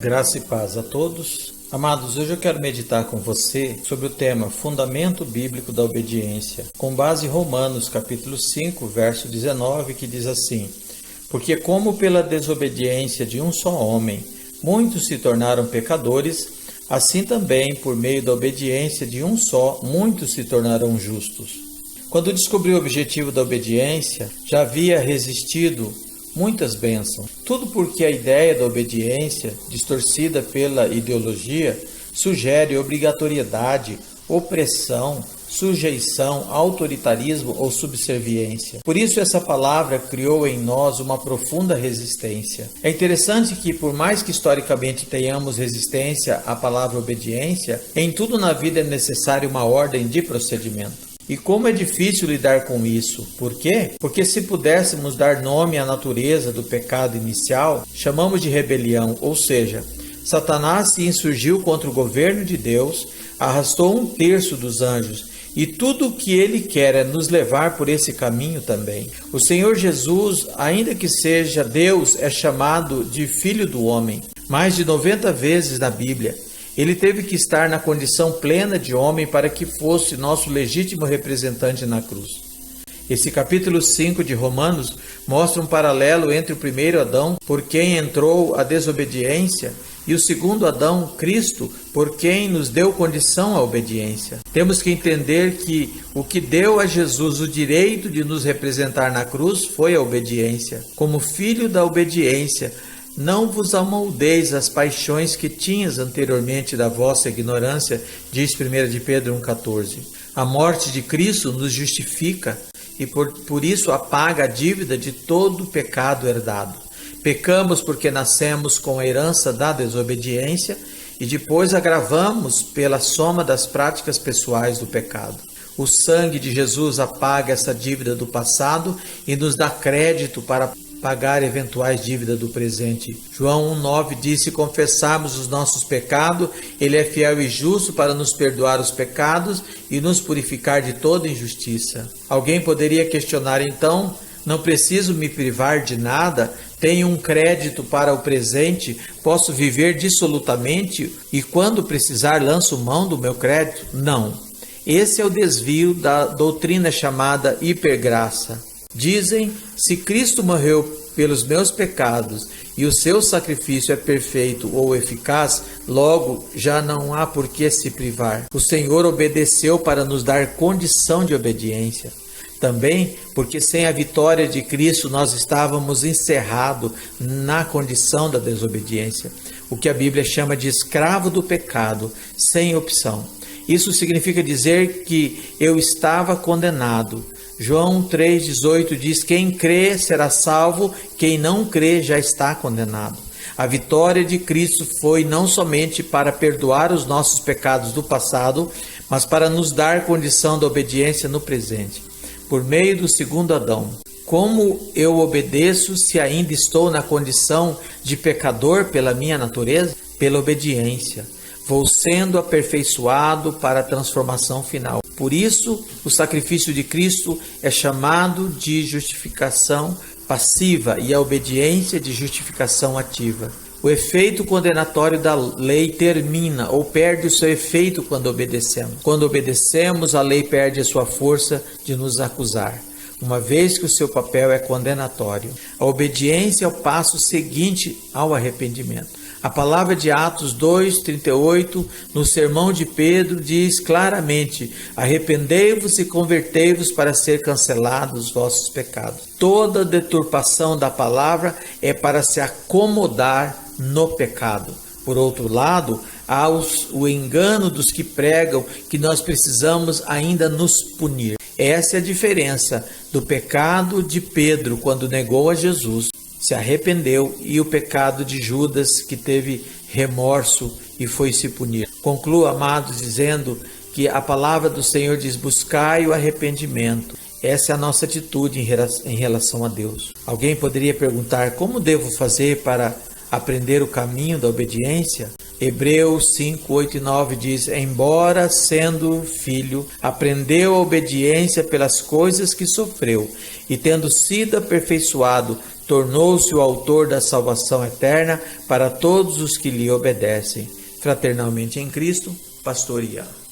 Graça e paz a todos. Amados, hoje eu quero meditar com você sobre o tema Fundamento Bíblico da Obediência, com base em Romanos capítulo 5, verso 19, que diz assim: Porque como pela desobediência de um só homem muitos se tornaram pecadores, assim também por meio da obediência de um só muitos se tornarão justos. Quando descobri o objetivo da obediência, já havia resistido muitas bênçãos. Tudo porque a ideia da obediência, distorcida pela ideologia, sugere obrigatoriedade, opressão, sujeição, autoritarismo ou subserviência. Por isso essa palavra criou em nós uma profunda resistência. É interessante que, por mais que historicamente tenhamos resistência à palavra obediência, em tudo na vida é necessária uma ordem de procedimento. E como é difícil lidar com isso. Por quê? Porque se pudéssemos dar nome à natureza do pecado inicial, chamamos de rebelião, ou seja, Satanás se insurgiu contra o governo de Deus, arrastou 1/3 dos anjos, e tudo o que ele quer é nos levar por esse caminho também. O Senhor Jesus, ainda que seja Deus, é chamado de Filho do Homem, mais de 90 vezes na Bíblia. Ele teve que estar na condição plena de homem para que fosse nosso legítimo representante na cruz. Esse capítulo 5 de Romanos mostra um paralelo entre o primeiro Adão, por quem entrou a desobediência, e o segundo Adão, Cristo, por quem nos deu condição à obediência. Temos que entender que o que deu a Jesus o direito de nos representar na cruz foi a obediência. Como filho da obediência, não vos amoldeis às paixões que tinhas anteriormente da vossa ignorância, diz 1 de Pedro 1,14. A morte de Cristo nos justifica e por isso apaga a dívida de todo o pecado herdado. Pecamos porque nascemos com a herança da desobediência e depois agravamos pela soma das práticas pessoais do pecado. O sangue de Jesus apaga essa dívida do passado e nos dá crédito para pagar eventuais dívidas do presente. João 1,9 diz: se confessarmos os nossos pecados, Ele é fiel e justo para nos perdoar os pecados e nos purificar de toda injustiça. Alguém poderia questionar então: não preciso me privar de nada? Tenho um crédito para o presente? Posso viver dissolutamente e quando precisar lanço mão do meu crédito? Não. Esse é o desvio da doutrina chamada hipergraça. Dizem, se Cristo morreu pelos meus pecados e o seu sacrifício é perfeito ou eficaz, logo já não há por que se privar. O Senhor obedeceu para nos dar condição de obediência. Também porque sem a vitória de Cristo nós estávamos encerrados na condição da desobediência, o que a Bíblia chama de escravo do pecado, sem opção. Isso significa dizer que eu estava condenado. João 3,18 diz: quem crê será salvo, quem não crê já está condenado. A vitória de Cristo foi não somente para perdoar os nossos pecados do passado, mas para nos dar condição da obediência no presente, por meio do segundo Adão. Como eu obedeço se ainda estou na condição de pecador pela minha natureza? Pela obediência. Vou sendo aperfeiçoado para a transformação final. Por isso, o sacrifício de Cristo é chamado de justificação passiva e a obediência de justificação ativa. O efeito condenatório da lei termina ou perde o seu efeito quando obedecemos. Quando obedecemos, a lei perde a sua força de nos acusar, uma vez que o seu papel é condenatório. A obediência é o passo seguinte ao arrependimento. A palavra de Atos 2,38, no sermão de Pedro, diz claramente: arrependei-vos e convertei-vos para ser cancelados os vossos pecados. Toda deturpação da palavra é para se acomodar no pecado. Por outro lado, há o engano dos que pregam que nós precisamos ainda nos punir. Essa é a diferença do pecado de Pedro quando negou a Jesus, se arrependeu, e o pecado de Judas, que teve remorso e foi se punir. Concluo, amados, dizendo que a palavra do Senhor diz: buscai o arrependimento. Essa é a nossa atitude em relação a Deus. Alguém poderia perguntar: como devo fazer para aprender o caminho da obediência? Hebreus 5, 8 e 9 diz: embora sendo filho, aprendeu a obediência pelas coisas que sofreu, e tendo sido aperfeiçoado, tornou-se o autor da salvação eterna para todos os que lhe obedecem. Fraternalmente em Cristo, Pastor Ian.